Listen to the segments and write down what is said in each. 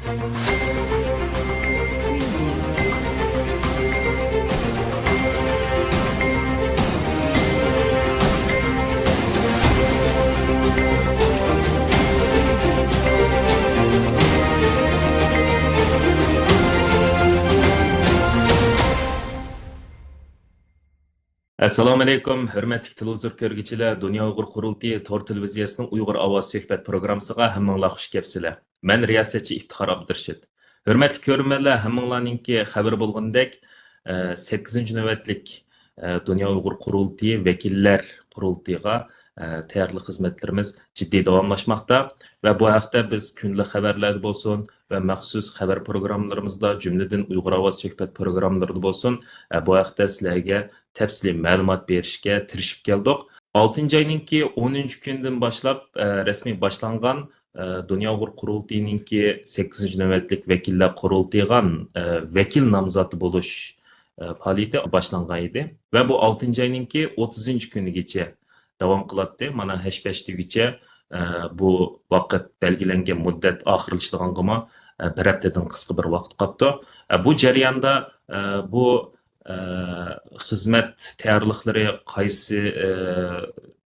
Assalomu alaykum, hurmatli televizor ko'rguvchilar. Dunyo Uyg'ur qurultiyi Tor televiziyasining Uyg'ur ovoz suhbat programmasiga hammanglar xush kelibsizlar. Men riyosatchi Iftixor Abdurshid. Hurmatli ko'ruvchilar, hammanglarningki xabar bo'lgandek, 8-navbatlik Dunyo Uyg'ur qurultiyi vakillar qurultiyiga tayyorlik xizmatlarimiz jiddiy davomlashmoqda va bu haqda biz kunlik xabarlar bo'lsin va maxsus xabar programmalarimizda, jumladan Uyg'ur ovoz suhbat programmalarida bo'lsin, bu haqda sizlarga tafsili ma'lumot berishga tirishib keldik. 6-oyninki 10-kundan boshlab rasmiy boshlangan Dunyo Uyg'ur qurultiyininki 8-navbatlik vakillar qurultiyiga vakil nomzodi bo'lish faoliyati boshlangan edi va bu 6-oyninki 30-kunigacha davom qiladi. Mana hashpashtigacha bu vaqt belgilangan muddat oxirlashganligimi bir haftadan qisqa bir vaqt qoldi. Bu jarayonda bu xizmat tayyorliklari qaysi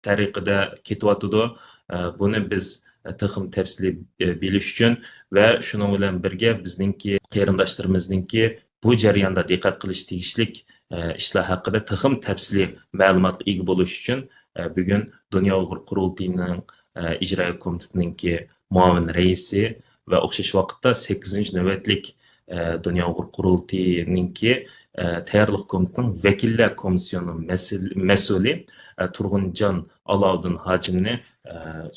tariqada ketyotidi, buni biz texim tafsili bilish uchun va shuning bilan birga bizningki qarindoshlarimizninki bu jarayonda diqqat qilish tegishlik ishlar haqida texim tafsili ma'lumotga ega bo'lish uchun bugun Dunyo Uyg'ur qurultiyining ijroiya komitetininki muavin raisi va o'xshash vaqtda 8-navbatlik Dunyo Uyg'ur qurultiyininki tayyorlik komitetining vakillar komissiyoni mas'uli Turg'unjon Alovdin hojimni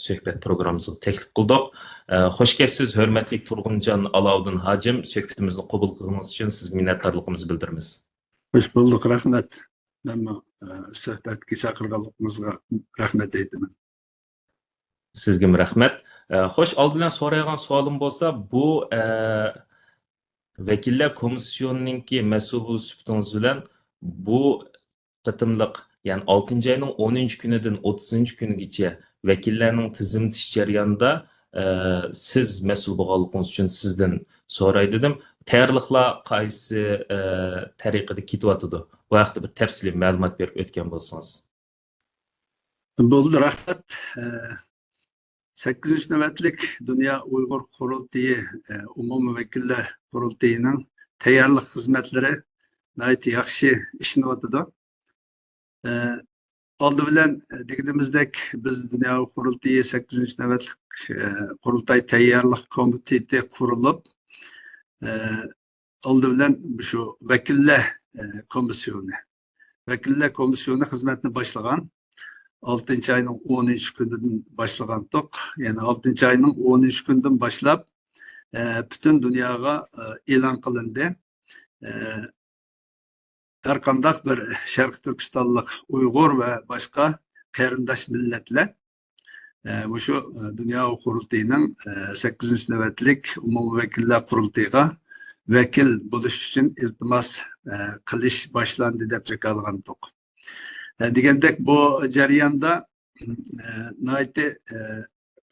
suhbat programmasiga taklif qildik. Xush kelibsiz, hurmatli Turg'unjon Alovdin hojim. Suhbatimizni qabul qilganingiz uchun sizga minnatdorligimizni bildiramiz. Xush bulduk, rahmat. Men suhbatga chaqirganligingizga rahmat aytaman. Sizga rahmat. Xo'sh, old bilan so'raydigan savolim bo'lsa, bu vakillar komissiyonininki mas'ul sifatingiz bilan bu qatimliq, ya'ni 6-oyning 10-kunidan 30-kunigacha vakillarning tizimlash jarayonida siz mas'ul bo'lganligingiz uchun sizdan so'ray dedim. Tayyorliklar qaysi tariqada ketyotidi? Bu haqda bir tafsili ma'lumot berib o'tgan bo'lsangiz. Bo'ldi, rahmat. 8-navbatlik Dunyo Uyg'ur qurultiyi umumiy vakillar qurultiyining tayyorlik xizmatlari nihoyat yaxshi ishlayotdi. Oldi bilan deganimizdek biz Dunyo qurultiyi 8-navbatlik qurultay tayyorlik komiteti qurilib, oldi bilan shu vakillar komissiyoni xizmatini boshlagan. 6-oyning 10-kunidan boshlagandik. Ya'ni 6-oyning 10-kunidan boshlab butun dunyoga e'lon qilindi. Har qanday bir Sharq Turkistonlik Uyg'ur va boshqa qarindosh millatlar shu Dunyo qurultiyining 8-navbatlik umumiy vakillar qurultiyiga vakil bo'lish uchun iltimos qilish boshlandi deb chaqirgandik. Degandek bu jarayonda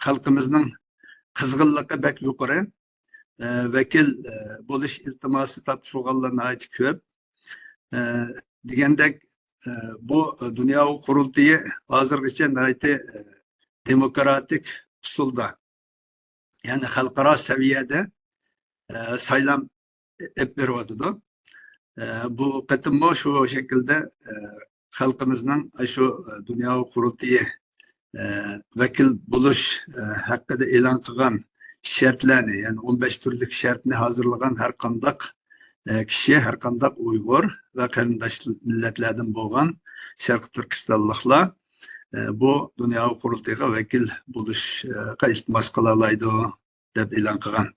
xalqimizning qizg'inligi bek yuqori, vakil bo'lish iltimosi topshirganlar nihoyat ko'p. Degandek bu Dunyo qurultiyi hozirgacha nihoyat demokratik usulda, ya'ni xalqaro saviyada saylam beryotdi. Bu qatimmo shu shaklda xalqimizning shu Dunyo qurultiyi vakil bo'lish haqida e'lon qilgan shartlarni, ya'ni 15 turlik shartni hazırlagan har qanday kishi, har qanday Uyg'ur va qarindosh millatlardan bo'lgan Sharq Turkistonliklar bu Dunyo qurultiyiga vakil bo'lishga iltimos qila oladi deb e'lon qilgan.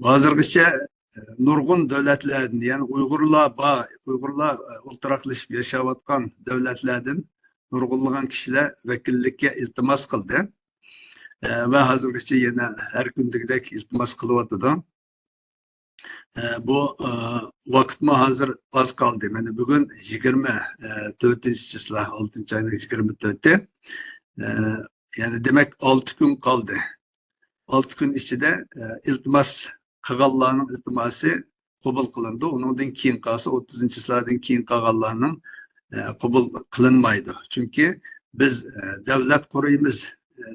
Hozirgacha nurg'un davlatlardan, ya'ni Uyg'urlar o'ltiraqlashib yashayotgan davlatlardan nurg'unlagan kishilar vakillikka iltimos qildi va hozirgacha yana har kundagidek iltimos qilyotdi. Bu vaqtma hozir oz qoldi. Mana bugun 24-chisla, 6-oyning 24-i. Ya'ni demak 6 kun qoldi. 6 kun ichida iltimos qilganlarning iltimosi qabul qilindi. Uningdan keyin qolsa 30-lardan keyin qolganlarning qabul qilinmaydi. Chunki biz davlat quraymiz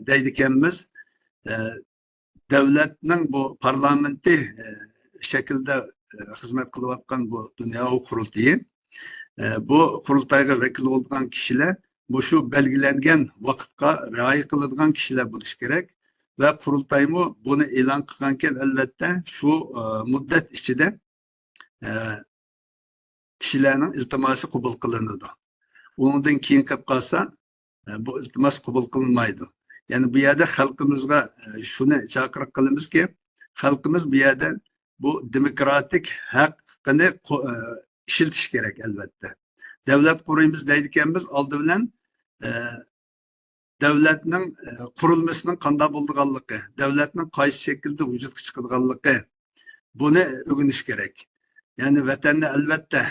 deydi ekanmiz. Davlatning bu parlamenti shaklda xizmat qilayotgan bu dunyoviy qurultiyi, bu qurultayga vakil bo'lgan kishilar bu shu belgilangan vaqtga rioya qiladigan kishilar bo'lishi kerak va qurultaymi buni e'lon qilgan ekan, albatta shu muddat ichida kishilarning iltimosi qabul qilinadi. Undan keyin qolib qolsa bu iltimos qabul qilinmaydi. Yani bu yerda xalqimizga shuni chaqiriq qilamizki, xalqimiz bu yerda bu demokratik haqqini ishiltish kerak albatta. Davlat quraymiz deydiganmiz, oldi bilan davlatning qurilmasining qanday bo'lganligi, davlatning qaysi shaklda vujudga chiqadiganligi buni o'rganish kerak. Yani vatanni albatta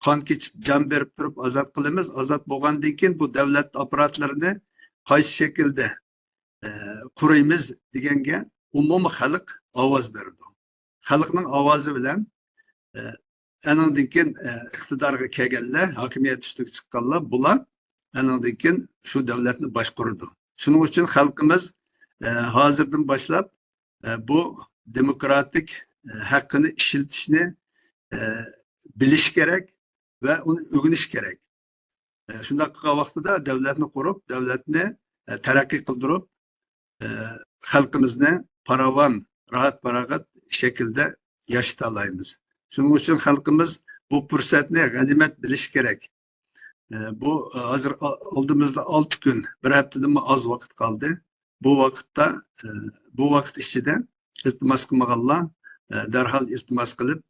qon kechib jon berib turib ozod qilamiz. Ozod bo'lgandan keyin bu davlat apparatlarini qaysi shaklda quraymiz deganga umumiy xalq ovoz berdi. Xalqning ovozi bilan anandan keyin iqtidorga kelganlar, hokimiyat ustiga chiqqanlar, bular anandan keyin shu davlatni boshqardi. Shuning uchun xalqimiz hozirdan boshlab bu demokratik haqqini ishiltishni bilish kerak va uni o'rganish kerak. Shunday qilgan vaqtida davlatni qurib, davlatni taraqqiy qildirib, xalqimizni farovon, rahat-parag'at shaklda yashata olamiz. Shuning uchun xalqimiz bu fursatni g'animat bilish kerak. Bu hozir oldimizda 6 kun, bir haftadan az vaqt qoldi. Bu vaqtda, bu vaqt ichida iltimos qilmaganlar darhol iltimos qilib,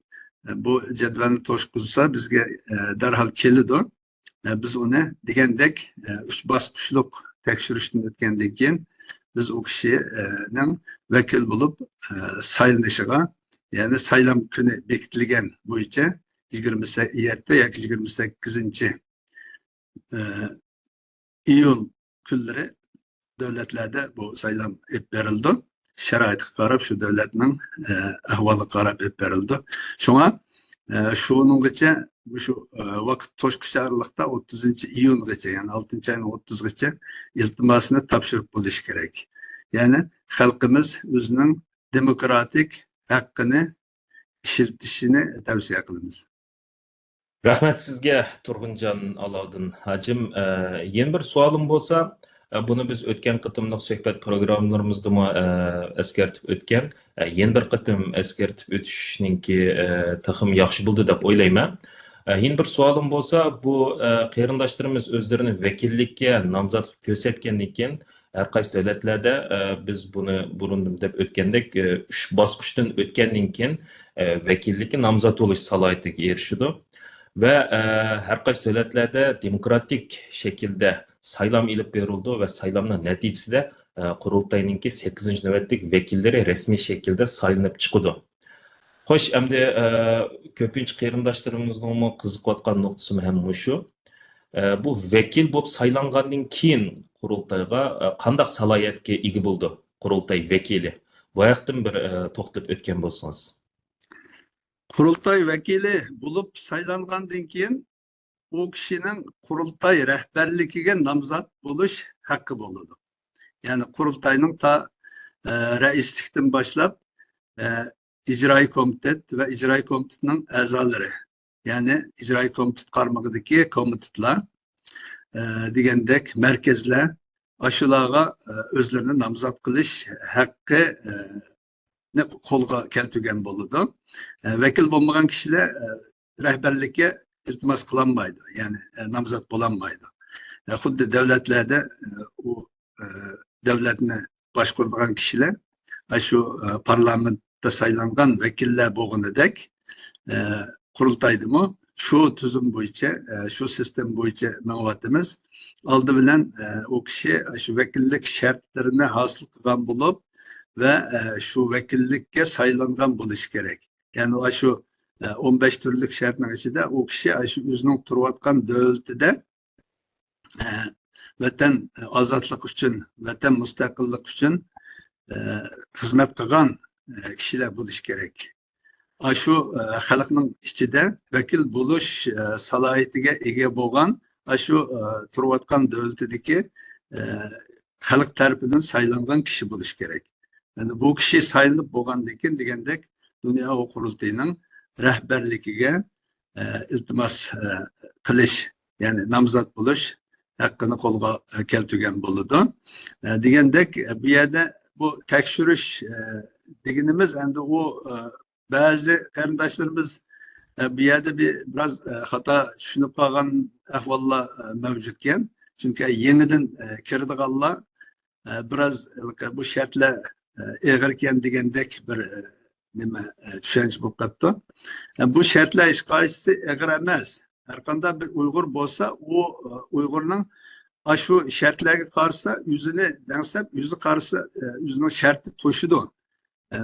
bu jadvalni to'shqizsa bizga darhol keladi. Biz uni degandek 3 bosqichlik tekshirishdan o'tgandan keyin biz o kishining vakil bo'lib saylanishiga, ya'ni saylam kuni bekitilgan bo'yicha 27 yoki 28 iyul kunlari davlatlarda bu saylam olib berildi. Sharoitga qarab shu davlatning ahvoliga qarab olib berildi. Shunga shuninggacha shu vaqt to'shqicha aralıqda 30-iyungacha, ya'ni 6-oyning 30gacha iltimosini topshirib bo'lish kerak. Ya'ni xalqimiz o'zining demokratik haqqini ishiltishini tavsiya qilamiz. Rahmat sizga Turg'unjon Alovdin hajim. Yana bir savolim bo'lsa, buni biz o'tgan qitimliq suhbat programmalarimizda eskartib o'tgan, yana bir qitim eskartib o'tishninki taxim yaxshi bo'ldi deb o'ylayman. Yana bir savolim bo'lsa, bu qarindoshlarimiz o'zlarini vakillikka nomzod ko'rsatgandan keyin har qaysi davlatlarda biz buni burundim deb o'tgandek 3 bosqichdan o'tgandan keyin vakillikka nomzod bo'lish salohiyatiga erishdi. Ve her qaysi davlatlarda demokratik şekilde saylam ilip berildi ve saylamның neticesinde qurultayninki 8. navbatlik vekilleri resmi şekilde saylanıp çıkıdı. Hoş, endi köpünç qarindoshlarımızning qiziqayotgan nuqtasi ham shu. Bu vekil bo'lib saylangandan keyin qurultayga qanday salohiyatga ega bo'ldi qurultay vekili? Bu haqdan bir to'xtalib o'tgan bo'lsangiz. Qurultay vakili bo'lib saylangandan keyin o kişinin qurultay rahbarligiga nomzod bo'lish haqqi bo'ladi. Yani qurultayning ta raislikdan boshlab icraî komitet ve icraî komitetning a'zolari, yani icraî komitet qarmog'idagi komitetlar degandek merkezler aşılağa özlerini nomzod qilish haqqi ne qo'lga keltirgan bo'ladi. Vakil bo'lmagan kishilar rahbarlikka iltimos qilinmaydi, ya'ni nomzod bo'lanmaydi. Xuddi davlatlarda u davlatni boshqaradigan kishilar shu parlamentda saylangan vakillar bo'lganidek qurultaydimi shu tuzum bo'yicha, shu sistem bo'yicha ma'lumotimiz oldi bilan u kishi shu vakillik shartlarini hosil qilgan bo'lib ve şu vekillikке saylangan bo'lishi kerak. Yani şu 15 türlük şartның içinde o kişi şu o'zining turayotgan davlatida vatan ozodlik uchun, vatan mustaqillik uchun xizmat qilgan kishilar bo'lishi kerak. Shu xalqning ichida vakil bo'lish salohiyatiga ega bo'lgan shu turayotgan davlatidagi xalq tarafidan saylangan kishi bo'lishi kerak. Yani bu kishi saylanib bo'lgandan keyin degandek Dunyo qurultayining rahbarligiga iltimos qilish, ya'ni nomzod bo'lish haqqini qo'lga keltirgan bo'ladi. Degandek bu yerda bu tekshirish deganimiz endi u ba'zi qarindoshlarimiz bu yerda biraz xato tushunib qolgan ahvollar mavjud ekan. Chunki yangidan kiradiganlar biraz bu shartlar ig'ir ekan degandek bir nima tushunch bo'lib qolibdi. Bu shartlar hech qaysisi ig'ir emas. Har qanday bir Uyg'ur bo'lsa, u Uyg'urning shu shartlarga qarshi yuzini dangsab, yuzi qarshi yuzining sharti to'shidi.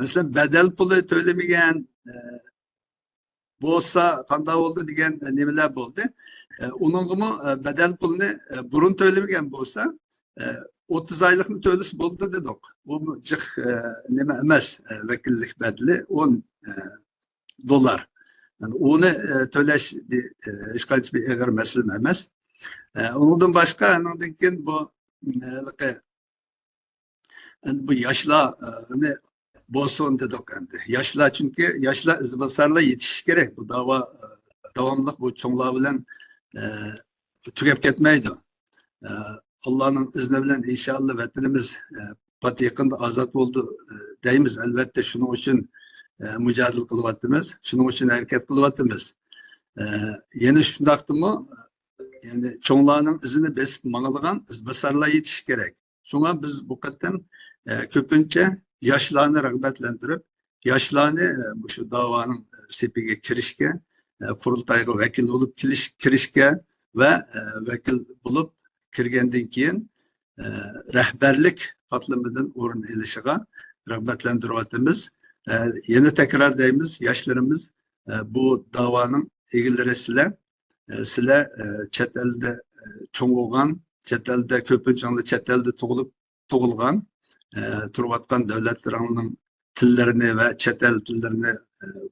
Mesela bedel pulu to'lamagan bo'lsa qanday bo'ldi degan nimalar bo'ldi. Uningmi bedel pulni burun to'lamagan bo'lsa 30 oylikni to'lasi bo'ldi dedik. Bu jiq nima emas, vakillik bedeli 10 dolar. Yani onu to'lash hech qancha bir ig'ir masala emas. Undan boshqa andan keyin bu yoshlarni bo'lsin dedik endi. Yoshlar chunki yoshlar izbosarlar yetishi kerak. Bu da'vo davomli bu cho'nglar bilan tugab ketmaydi. Allah'ın izni bilan inşallah vatanimiz pat yaqinda ozod bo'ldi deymiz. Albatta shuning uchun mücadele kılıvatımız, şunun için hareket kılıvatımız. Yeni şundaktımı, yani çoğunlarının izini besip mağalagan izbasarlar yetiş gerek. Şuna biz bu kadar köpünce yaşlarını rağbetlendirip, yaşlarını şu davanın sepige kirişke, kurultayga vekil olup kirişke ve vekil bulup kirgenden keyin rehberlik katlamından orun ilişiğe rağbetlendirvatımız. Yeni tekrar deyimiz, yaşlarımız bu davanın ilgileri sizler chet elde çoğ olgan, chet elde köpünçanlı chet elde tuğulgan, turvatkan devletlerinin tillerini ve chet el tillerini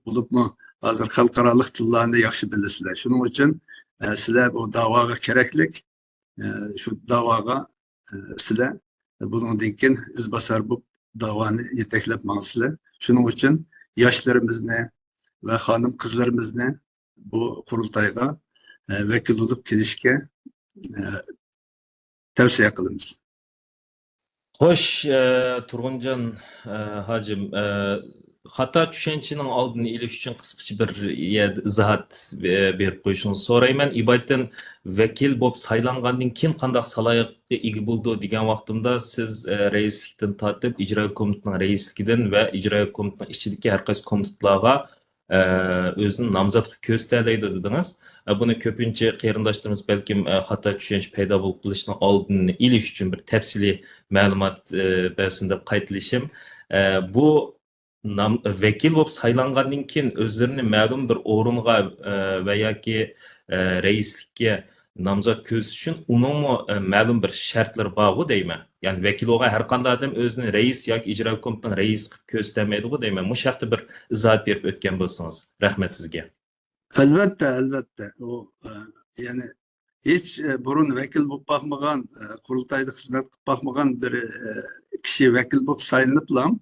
bulup mu hazır halkaralık tillerini yaxşı bilirsizler. Şunun için sizler bu davaga kereklik, şu davaga sizler bunun dinkin izbasar bu davanı yeteklep mağazılar. Şunun için yaşlarımızı ve hanım kızlarımızı bu kurultayga vekil olup kirişke tavsiye kılımız. Hoş, Turguncan hacım, hata tushunchaning oldini olish uchun qisqacha bir izohat berib qo'yishingizni so'rayman. Ibodatdan vakil bo'lib saylangandan keyin qanday salohiyatga ega bo'ldi degan vaqtimda siz raislikdan tortib ijro komitetining raisligidan va ijro komitetining ichidagi har qaysi komitetlarga o'zini nomzodga ko'rsatadi dedingiz. Buni ko'pincha qarindoshlarimiz balkim xato tushunch paydo bo'lib qolishning oldini olish uchun bir tafsiliy ma'lumot bersin deb qaytilishim. Bu vekil bo'lib saylangandan keyin o'zlarini ma'lum bir o'ringa va yoki raislikka nomzod ko'rsash uchun uning ma'lum bir shartlari bormi deyman. Ya'ni vakil bo'lgan har qanday odam o'zini rais yoki ijro komitetining raisi qilib ko'rsatmaydi deyman. Bu haqda bir izoh berib o'tgan bo'lsangiz. Rahmat sizga. Albatta. O yani hiç burun vekil bo'lib bakmagan, kurultayda hizmet qilib bakmagan bir kishi vekil bo'lib saylanıplam.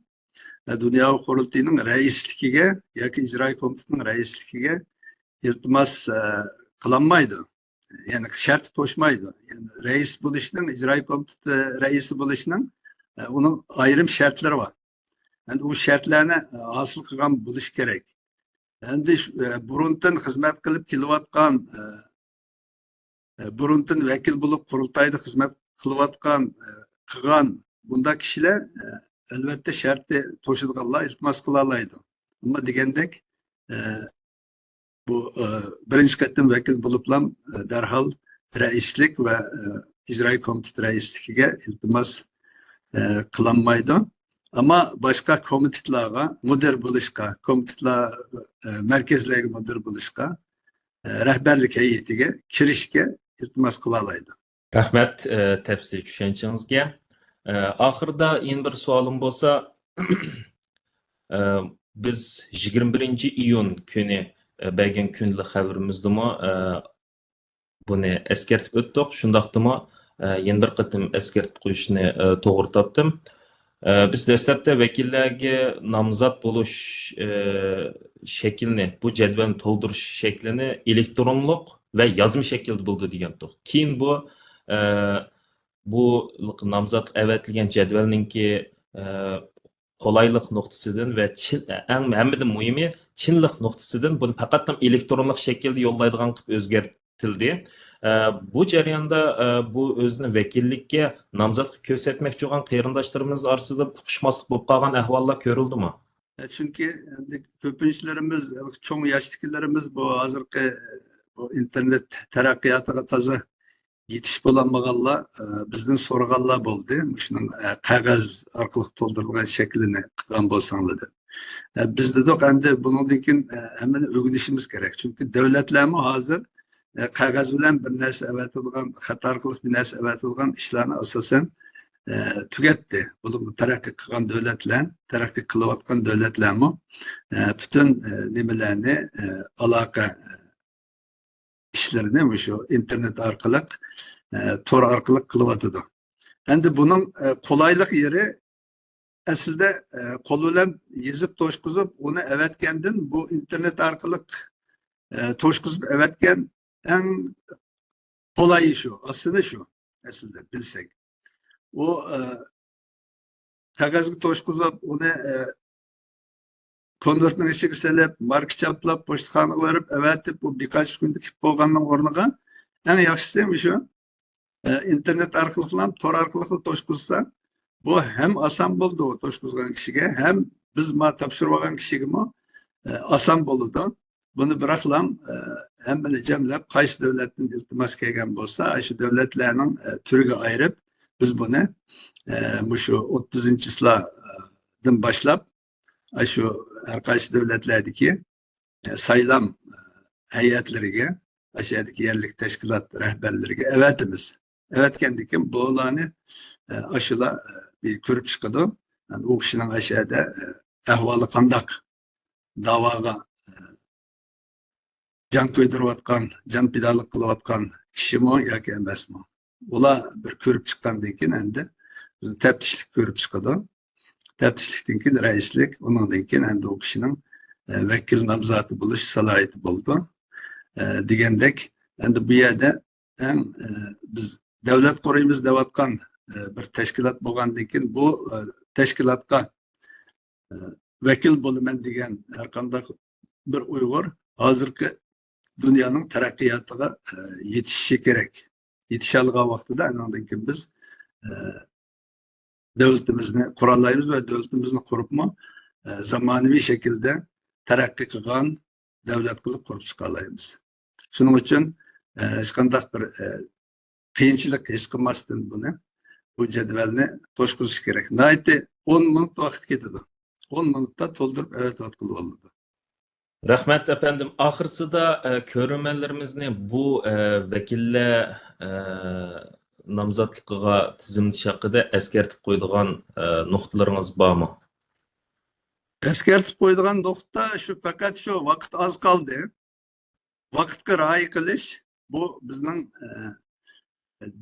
Dunyo qurultayining raisligiga yoki ijro komitetining raisligiga iltimos qilinmaydi. Yani shart to'shmaydi. Yani rais bo'lishning, ijro komiteti raisi bo'lishning uning ayrim shartlari bor. Yani u shartlarni hosil qilgan bo'lish kerak. Endi burundan xizmat qilib kelayotgan, burundan vakil bo'lib qurultayda xizmat qilayotgan, qilgan bunda kishilar albatta shartni to'shadiganlar iltimos qila oladi. Ammo degandek bu birinchi qatim vakil bo'liblam darhol raislik va ijro komiteti raisligiga iltimos qilinmaydi. Ama başka komitetlarga müdür bo'lishga, komitetlar merkezlerge müdür bo'lishga, rehberlik heyetiga kirishga iltimos qila oladi. Rahmat tafsiliy tushunchangizga. Ahırda yeni bir sualım bolsa, biz 21 iyun günü belgen günlük xabarimizde buni eskertip o'tdik. Shundaqdimi yana bir qatim eskertib qo'yishni to'g'ri topdim. Biz dastlabda vakillarga nomzod bo'lish shaklini, bu jadvalni to'ldirish shaklini elektronlik va yozma shaklda bo'ldi degandik. Keyin bu nomzod avatilgan jadvalninki qolaylik nuqtasidan va hammadan muhimi chinlik nuqtasidan buni faqat elektronlik shaklda yo'llaydigan qilib o'zgartildi. Bu jarayonda bu o'zini vakillikka nomzod ko'rsatmoqchi bo'lgan qarindoshlarimiz orasida uqishmaslik bo'lib qolgan ahvollar ko'rildimi? Çünkü ko'pinchalarimiz, cho'ng yoshdagilarimiz bu hozirgi bu internet taraqqiyotiga toza yetiş bo'lmaganlar bizdan so'raganlar bo'ldi. Shuning qog'oz orqali to'ldirilgan shaklini qilgan bo'lsanglar. Biz dedik endi bundan keyin hammani o'rganishimiz kerak. Chunki davlatlarmi hozir qog'oz bilan bir narsa avatilgan, xat orqali bir narsa avatilgan ishlarni asosan tugatdi. Bu taraqqiy qilgan davlatlar, taraqqiy qilayotgan davlatlarmi butun nimalarni aloqa işlerini şu internet orqali, tor orqali qilyotdi. Endi buning qolaylik yeri aslida qo'l bilan yozib to'shqizib uni avatgandan bu internet orqali to'shqizib avatgan eng qolayi shu, aslida shu aslida bilsak. O qog'ozga to'shqizib uni konvertning ichiga solib, marka chaplab, pochtaxonaga berib, avatib, bu birkaç kunda kelib bo'lganning o'rniga eng yaxshisi shu internet orqali, tor orqali to'shqizsa, bu hem oson bo'ldi o to'shqizgan kishiga, hem biz topshirib olgan kishiga oson bo'ldi. Buni biroqlam hammani jamlab, qaysi davlatdan iltimos kelgan bo'lsa, shu davlatlarning turiga ayirib, biz buni shu 30-yillardan boshlab şu her qaysi davlatlardagi saylam heyetleriga, aşağıdaki yerlik teşkilat rehberleriga evetimiz. Evetkendikin bu olanı aşıla bir körüp çıkıdı. Yani o kişinin aşağıda ahvalı kandak davaga can köydürüvatkan, can pidalık kılıvatkan kişi mi ya ki emes mi? Ola bir körüp çıkkandan keyin endi biz teftişlik körüp çıkıdı. Teftişlikten keyin reislik, ondan keyin endi o kişinin vekil namzatı buluş salayeti buldu. Degendek endi bu yerde biz devlet koruyumuz devatkan bir teşkilat bo'lgandan keyin bu teşkilatga vekil bo'laman degan har qanday bir Uyg'ur hozirgi dunyoning taraqqiyotiga yetishishi kerak. Yetisha olgan vaqtida undan keyin biz devletimizni qurollaymiz ve devletimizni quribmi zamonaviy shaklda taraqqiy qilgan davlat qilib qurib chiqalaymiz. Shuning uchun hech qanday bir qiyinchilik his qilmasdan buni bu jadvalni to'shqizish kerak. Nayte 10 minut vaqt ketadi. 10 minutda to'ldirib avat qilib oladi. Rahmat efendim. Ahırsıda ko'rmanlarimizni bu vakillar nomzodligiga tizimlash haqida eskartib qo'ydigan nuqtalaringiz bormi? Eskartib qo'ydigan nuqta shu, faqat shu vaqt oz qoldi. Vaqtga rioya qilish bu bizning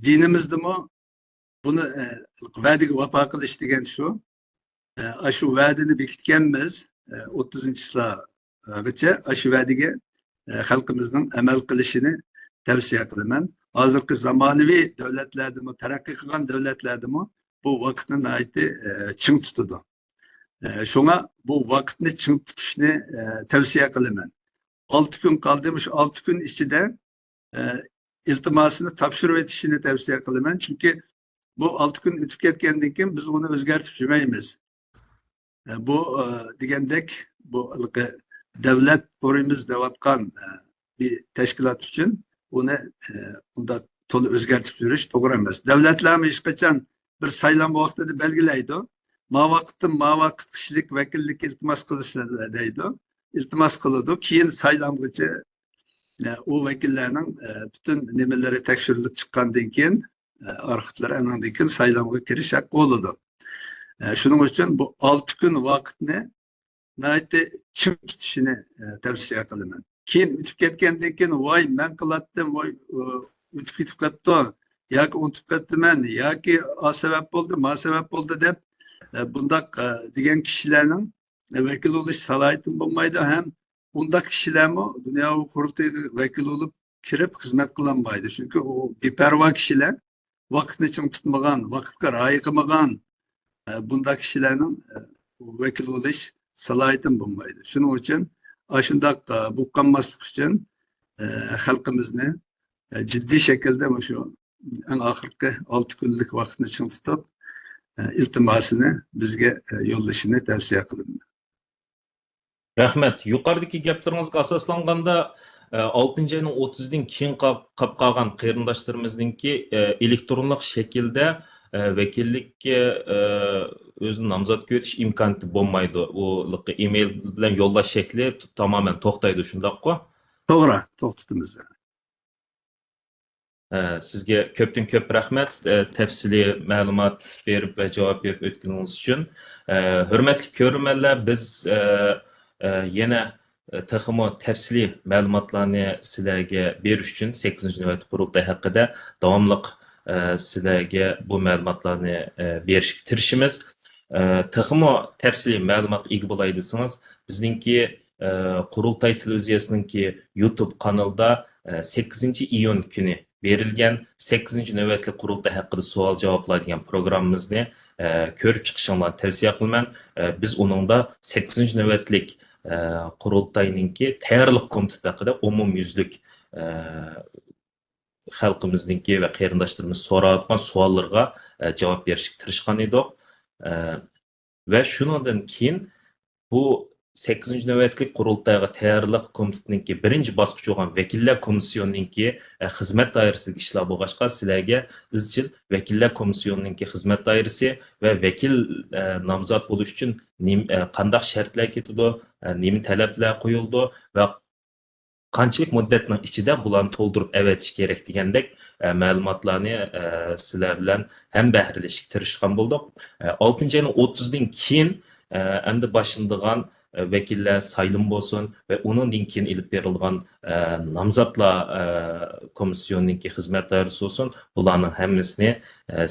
dinimizdami buni va'daga vafo qilish degan shu. Shu va'dani bekitganmiz 30-yillargacha shu va'daga xalqimizning amal qilishini tavsiya qilaman. Hozirgi zamonaviy davlatlardami, taraqqiy qilgan davlatlardami bu vaqtni nihoyatda ching tutadi. Şuna bu vaqtni ching tutishni tavsiya qilaman. 6 kun qoldi, shu 6 kun ichida iltimosini topshirib etishini tavsiya qilaman. Chunki bu 6 kun o'tib ketgandan keyin biz uni o'zgartirib yurmaymiz. Bu degandek bu davlat qo'rimiz devatgan bir tashkilot uchun uni unda to'liq o'zgartirib yurish to'g'ri emas. Davlatlarimiz hech qachon bir saylan vaqtida belgilaydi. Ma vaqt kishilik vakillik iltimos qilishlar deydi. İltimos qiladi. Keyin saylangacha o vakillarning butun nimalari tekshirilib chiqqandan keyin arxivlar anandan keyin saylamga kirish haqqı bo'ladi. Shuning uchun bu 6 kun vaqtni nihoyatda chim tutishini tavsiya qilaman. Keyin o'tib ketgandan keyin voy men qilatdim, voy o'tib ketib qolibdi yoki unutib ketdiman yoki o sabab bo'ldi, ma sabab bo'ldi deb bundaq degan kishilarning vakil bo'lish salohiyati bo'lmaydi. Ham undaq kishilarmi dunyo qurultiyiga vakil bo'lib kirib xizmat qilolmaydi. Chunki u beparvo kishilar, vaqtni chim tutmagan, vaqtga rioya qilmagan bundaq kishilarning vakil bo'lish salahiyetim bo'lmaydi. Shuning uchun shundoq bo'lib qolmaslik uchun xalqimizni jiddiy shaklda shu eng oxirgi 6 kunlik vaqtni chim tutib iltimosini bizga yo'llashini tavsiya qilaman. Rahmat. Yuqoridagi gaplaringizga asoslanganda 6-oyning 30dan keyin qolib qolgan qarindoshlarimizninki elektronlik shaklda vakillikka o'zini nomzodga o'tish imkoniyati bo'lmaydi. U email bilan yo'llash shakli tamoman to'xtaydi, shundaqmi? To'g'ri, to'xtatamiz. Sizga ko'pdan ko'p rahmat tafsiliy ma'lumot berib va javob berib o'tganingiz uchun. Hurmatli ko'ruvchilar, biz yana texmo tafsiliy ma'lumotlarni sizlarga berish uchun 8-navbatli qurultay haqida davomli sizlarga bu ma'lumotlarni berishga tirishimiz. Texmo tafsiliy ma'lumotga ega bo'lay desangiz, bizningki qurultay televiziyasininki YouTube kanalida 8-iyun kuni berilgan 8-navbatli qurultay haqida savol-javoblar degan programmamizni ko'rib chiqishingizni tavsiya qilaman. Biz uningda 8-navbatlik qurultayninki tayyorlik komiteti haqida umumyuzlik xalqimizningki va qarindoshlarimiz so'rayotgan savollarga javob berishga tirishgan edik. Va shundan keyin bu 8-navbatlik qurultayga tayyorlik komitetiningki birinchi bosqich bo'lgan vakillar komissiyonininki xizmat doirasidagi ishlar bo'lg'achqa sizlarga izchil vakillar komissiyonininki xizmat doirasi va vakil nomzod bo'lish uchun qanday shartlar ketadi, nima talablar qo'yildi va qanchalik muddatning ichida bularni to'ldirib avatish kerak degandek ma'lumotlarni sizlar bilan ham bahrilashga tirishgan bo'ldik. 6-oyning 30dan keyin endi boshlanadigan vakillar saylim bo'lsin va undan keyin ilib berilgan nomzodlar komissiyonininki xizmat doirasi bo'lsin, bularning hammasini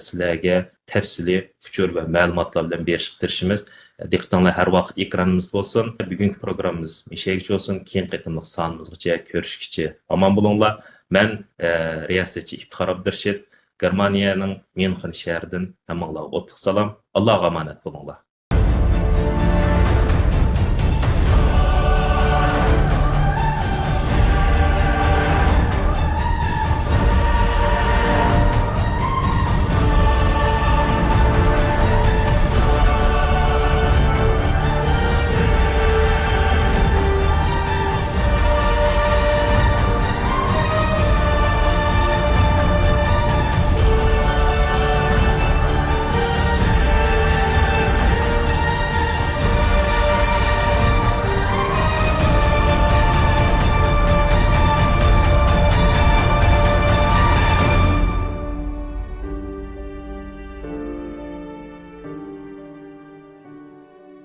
sizlarga tafsiliy uchur va ma'lumotlar bilan berishga tirishimiz. Diqqatinglar har vaqt ekranimizda bo'lsin. Bugungi programmamiz mishagicha bo'lsin. Keyin qatimliq sonimizgacha ko'rishguncha omon bo'linglar. Men riyosatchi Iftixor Abdurashid, Germaniyaning Myunxen shahridan hammanglarga o'tliq salom. Allohga omonat bo'linglar.